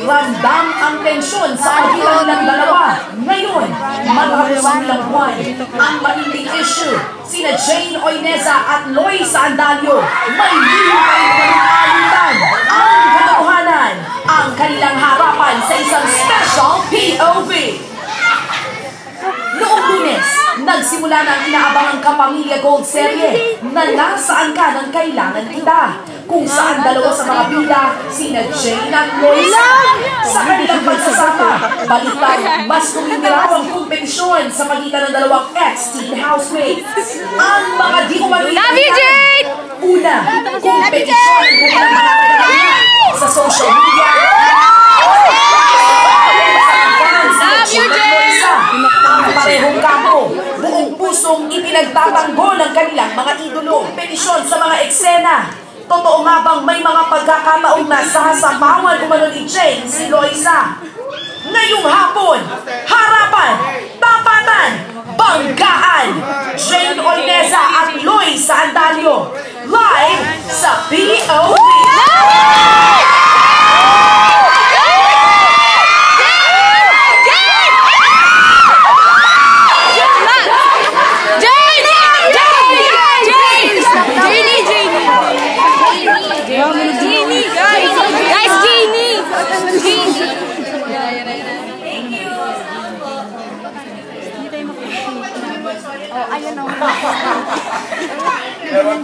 Ramdam ang tensyon sa pagitan ng dalawa. Ngayon, matapos ang ilang buwan, ang matinding issue, sina Jane Oineza at Loisa Andalio, may hihintay pa rin alitan ang katotohanan, ang kanilang harapan sa isang special POV. Noong Lunes, nagsimula na ang inaabangang Kapamilya Gold serye na Nasaan Ka Nang Kailangan Kita, kung saan dalawa sa mga bida, sina Jane at Loisa. Sa kanilang pagsasama, balitang mas tumingiraw ang kompetisyon sa pagitan ng dalawang ex-teen housemates. Ang mga di umano'y kailangan. Una, kompetisyon ng kanilang mga pagkakita sa social media. Ang parehong kapo, buong pusong ipinagtatanggol ng kanilang mga idolo. Petisyon sa mga eksena. Totoo nga bang may mga pagkakataong nasasapawan umano ni Jane si Loisa? Ngayong hapon, harapan, tapatan, banggaan, Jane Oineza at Loisa Andalio, live sa POV!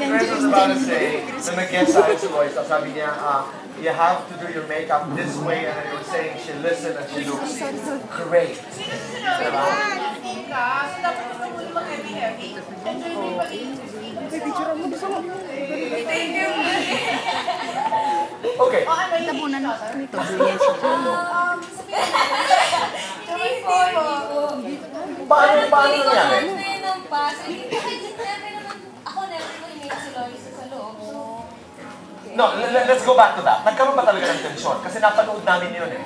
Chris was about to say, na nag-guess sa si Loisa, sabi niya, you have to do your makeup this way, and then you were saying she listened and she looks great. Diba? Okay. Paano nangyari? No, let's go back to that. Nagkaroon ba talaga ng tensyon? Kasi napanood namin yun eh.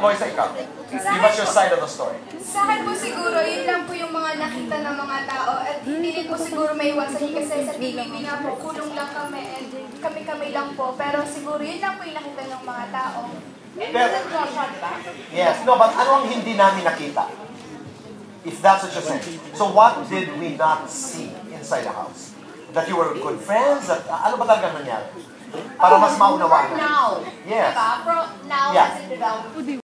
Loisa, ikaw. Give us your side of the story. Sa akin po siguro, yun lang po yung mga nakita ng mga tao. At hindi rin po siguro may iwasan kasi sa TVB nga po, kulong lang kami and kami-kami lang po. Pero siguro yun lang po yung nakita ng mga tao. Yes, no, but ano ang hindi namin nakita? If that's what you're saying. So what did we not see inside the house? That you were good friends? That, ano ba talaga nangyari? Para mas maunawaan. Now. Yes. Diba? Now, yeah. as it developed.